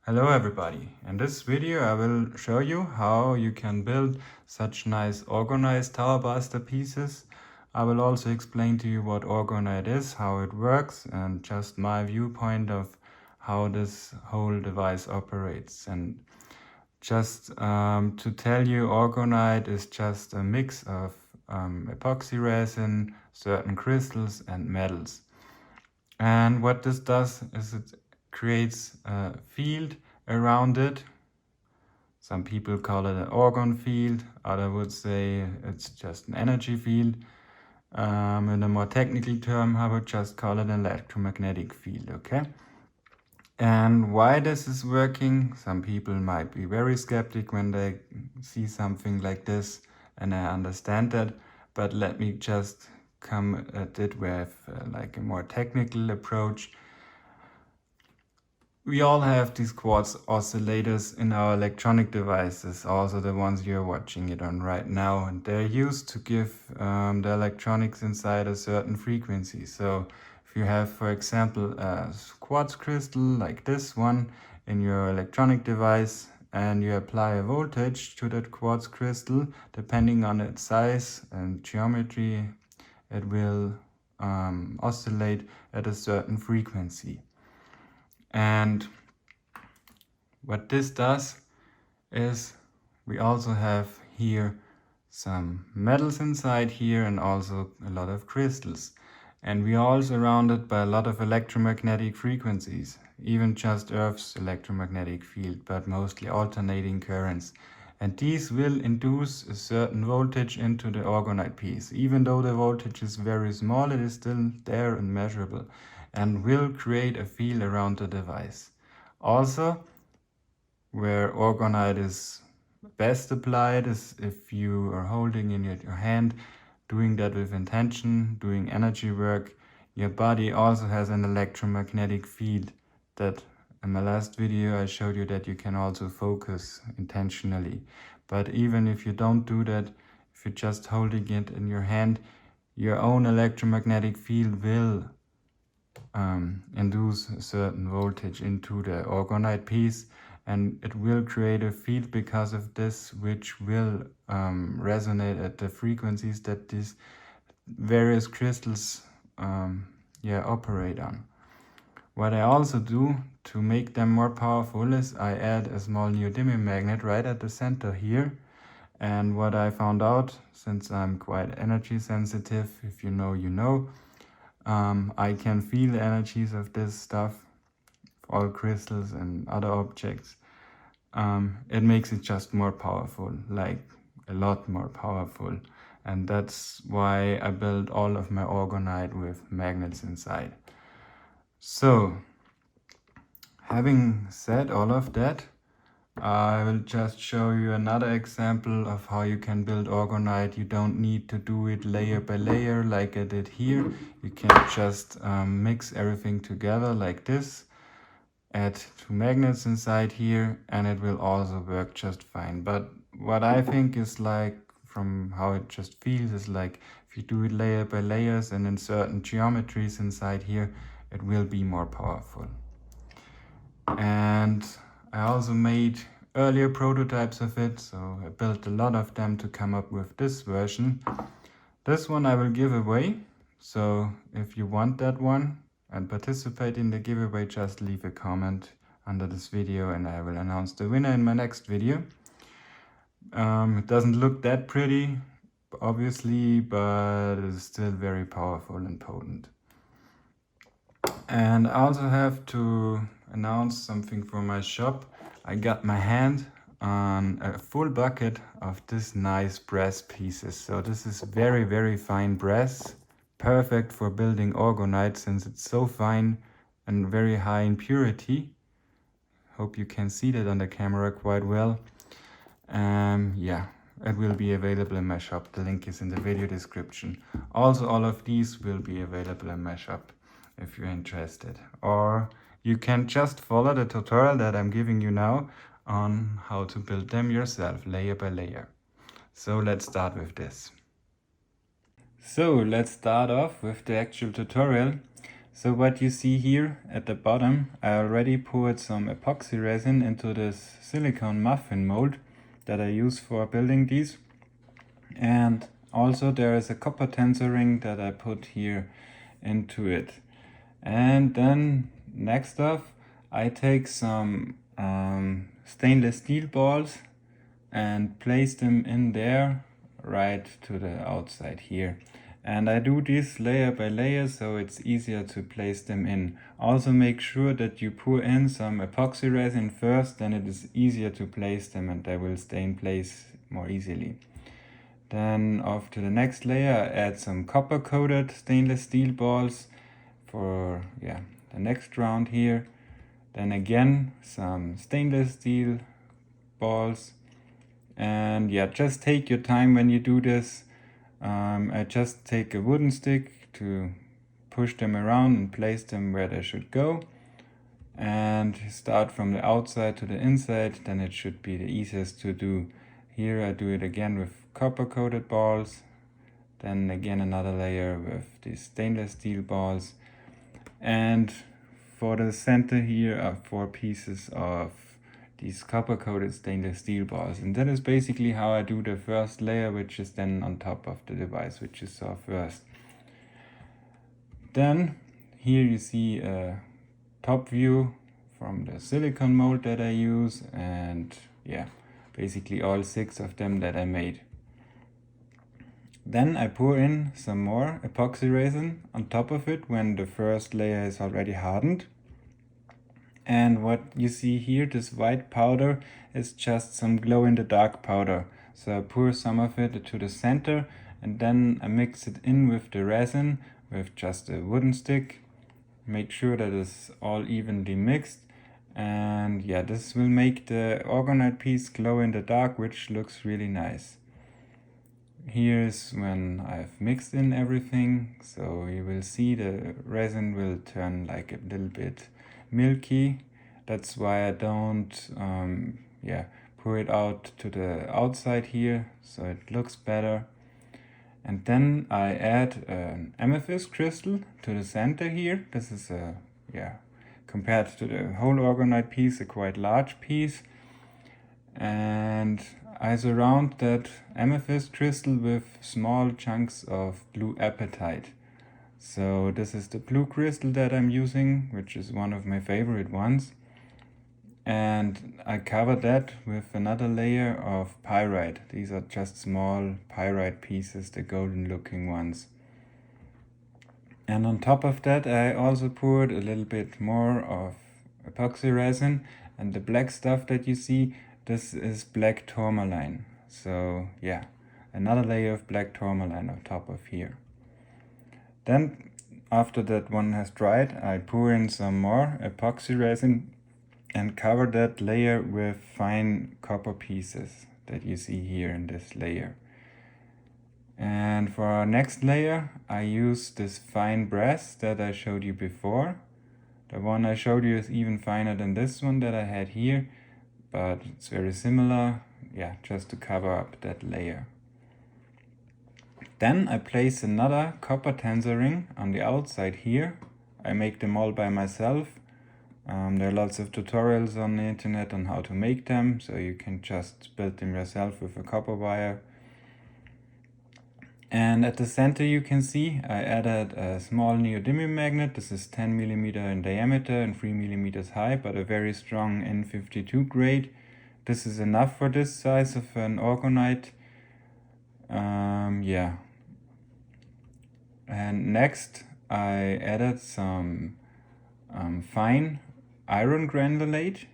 Hello everybody. In this video I will show you how you can build such nice organized tower buster pieces. I will also explain to you what Orgonite is, how it works, and just my viewpoint of how this whole device operates. And just to tell you, Orgonite is just a mix of epoxy resin, certain crystals and metals. And what this does is it creates a field around it. Some people call it an orgon field, others would say it's just an energy field. In a more technical term, I would just call it an electromagnetic field, okay? And why this is working, some people might be very skeptic when they see something like this, and I understand that, but let me just come at it with like a more technical approach. We all have these quartz oscillators in our electronic devices, also the ones you're watching it on right now, and they're used to give the electronics inside a certain frequency. So if you have, for example, a quartz crystal like this one in your electronic device, and you apply a voltage to that quartz crystal, depending on its size and geometry, it will oscillate at a certain frequency. And what this does is we also have here some metals inside here and also a lot of crystals. And we are all surrounded by a lot of electromagnetic frequencies, even just Earth's electromagnetic field, but mostly alternating currents. And these will induce a certain voltage into the Orgonite piece. Even though the voltage is very small, it is still there and measurable, and will create a field around the device. Also, where Orgonite is best applied is if you are holding in your hand, doing that with intention, doing energy work. Your body also has an electromagnetic field that in my last video I showed you that you can also focus intentionally. But even if you don't do that, if you're just holding it in your hand, your own electromagnetic field will induce a certain voltage into the Orgonite piece, and it will create a field because of this, which will resonate at the frequencies that these various crystals operate on. What I also do to make them more powerful is I add a small neodymium magnet right at the center here. And what I found out, since I'm quite energy sensitive, if you know, you know, I can feel the energies of this stuff, all crystals and other objects. It makes it just more powerful, like a lot more powerful. And that's why I built all of my Orgonite with magnets inside. So, having said all of that, I will just show you another example of how you can build Orgonite. You don't need to do it layer by layer like I did here. You can just mix everything together like this, add 2 magnets inside here, and it will also work just fine. But what I think is, like, from how it just feels, is like if you do it layer by layers and in certain geometries inside here, it will be more powerful. And I also made earlier prototypes of it, so I built a lot of them to come up with this version. This one I will give away, so if you want that one and participate in the giveaway, just leave a comment under this video and I will announce the winner in my next video. It doesn't look that pretty, obviously, but it's still very powerful and potent. And I also have to announce something for my shop. I got my hand on a full bucket of this nice brass pieces. So this is very, very fine brass, perfect for building Orgonite since it's so fine and very high in purity. Hope you can see that on the camera quite well. It will be available in my shop. The link is in the video description. Also, all of these will be available in my shop if you're interested. Or you can just follow the tutorial that I'm giving you now on how to build them yourself, layer by layer. So let's start with this. So let's start off with the actual tutorial. So what you see here at the bottom, I already poured some epoxy resin into this silicone muffin mold that I use for building these. And also there is a copper tensor ring that I put here into it. And then next off, I take some stainless steel balls and place them in there right to the outside here. And I do this layer by layer so it's easier to place them in. Also make sure that you pour in some epoxy resin first, then it is easier to place them and they will stay in place more easily. Then off to the next layer, I add some copper coated stainless steel balls for the next round here. Then again some stainless steel balls. And just take your time when you do this. I just take a wooden stick to push them around and place them where they should go. And start from the outside to the inside, then it should be the easiest to do. Here I do it again with copper coated balls. Then again another layer with these stainless steel balls. And for the center here are 4 pieces of these copper coated stainless steel balls, and that is basically how I do the first layer, which is then on top of the device, which you saw first. Then here you see a top view from the silicone mold that I use, and basically all 6 of them that I made. Then I pour in some more epoxy resin on top of it when the first layer is already hardened. And what you see here, this white powder, is just some glow-in-the-dark powder. So I pour some of it to the center and then I mix it in with the resin with just a wooden stick. Make sure that it's all evenly mixed. And this will make the Orgonite piece glow in the dark, which looks really nice. Here's when I've mixed in everything. So you will see the resin will turn like a little bit milky. That's why I don't pour it out to the outside here, so it looks better. And then I add an amethyst crystal to the center here. This is compared to the whole Orgonite piece, a quite large piece. And I surround that amethyst crystal with small chunks of blue apatite. So this is the blue crystal that I'm using, which is one of my favorite ones. And I cover that with another layer of pyrite. These are just small pyrite pieces, the golden looking ones. And on top of that I also poured a little bit more of epoxy resin, and the black stuff that you see, this is black tourmaline. So another layer of black tourmaline on top of here. Then after that one has dried, I pour in some more epoxy resin and cover that layer with fine copper pieces that you see here in this layer. And for our next layer, I use this fine brass that I showed you before. The one I showed you is even finer than this one that I had here, but it's very similar, just to cover up that layer. Then I place another copper tensor ring on the outside here. I make them all by myself. There are lots of tutorials on the internet on how to make them, so you can just build them yourself with a copper wire. And at the center you can see I added a small neodymium magnet. This is 10 mm in diameter and 3 mm high, but a very strong N52 grade. This is enough for this size of an Orgonite. And next I added some fine iron granulate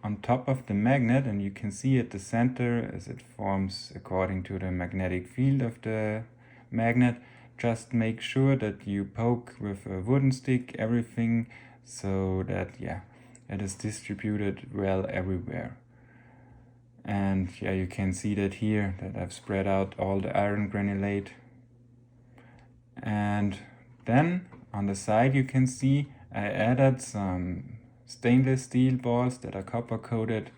on top of the magnet, and you can see at the center as it forms according to the magnetic field of the magnet. Just make sure that you poke with a wooden stick everything so that it is distributed well everywhere. And you can see that here that I've spread out all the iron granulate. And then on the side you can see I added some stainless steel balls that are copper coated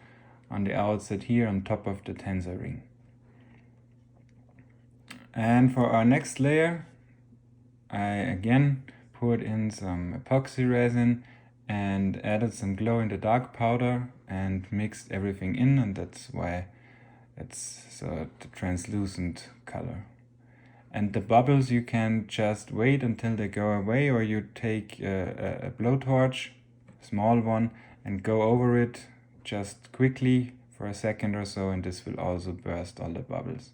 on the outside here on top of the tensor ring. And for our next layer I again put in some epoxy resin and added some glow in the dark powder and mixed everything in, and that's why it's so the translucent color. And the bubbles, you can just wait until they go away, or you take a blowtorch, small one, and go over it just quickly for a second or so, and this will also burst all the bubbles.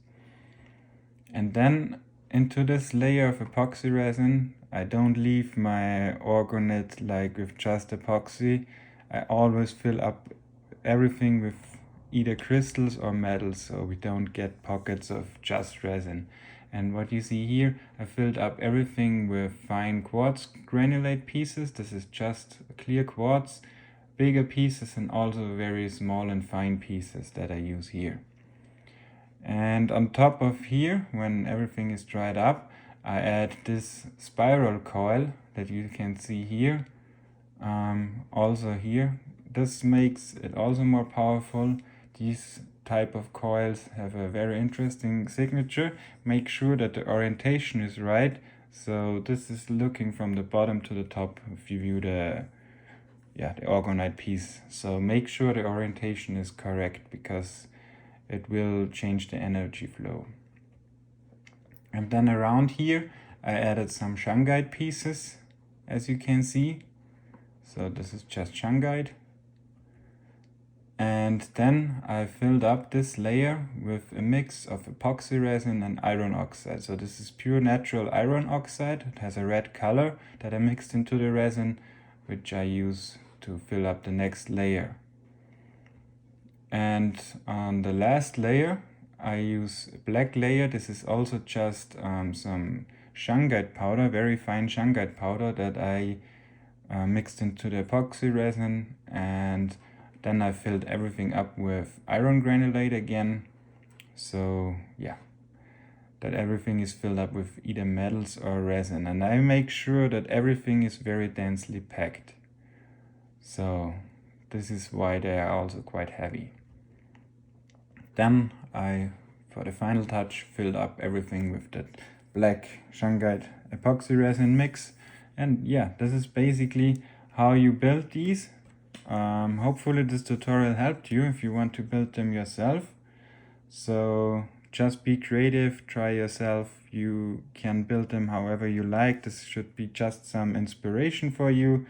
And then into this layer of epoxy resin, I don't leave my Orgonite like with just epoxy. I always fill up everything with either crystals or metals, so we don't get pockets of just resin. And what you see here, I filled up everything with fine quartz granulate pieces. This is just clear quartz, bigger pieces and also very small and fine pieces that I use here. And on top of here, when everything is dried up, I add this spiral coil that you can see here, also here. This makes it also more powerful. These type of coils have a very interesting signature. Make sure that the orientation is right. So this is looking from the bottom to the top if you view the Orgonite piece. So make sure the orientation is correct, because it will change the energy flow. And then around here I added some shungite pieces, as you can see. So this is just shungite. And then I filled up this layer with a mix of epoxy resin and iron oxide. So this is pure natural iron oxide. It has a red color that I mixed into the resin, which I use to fill up the next layer. And on the last layer, I use a black layer. This is also just some shungite powder, very fine shungite powder that I mixed into the epoxy resin, and then I filled everything up with iron granulate again. So yeah, that everything is filled up with either metals or resin. And I make sure that everything is very densely packed. So this is why they are also quite heavy. Then I, for the final touch, filled up everything with that black shungite epoxy resin mix. And yeah, this is basically how you build these. Hopefully this tutorial helped you if you want to build them yourself. So just be creative, try yourself. You can build them however you like. This should be just some inspiration for you.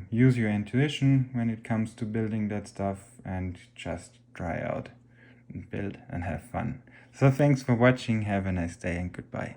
Use your intuition when it comes to building that stuff, and just try out and build and have fun. So thanks for watching, have a nice day and goodbye.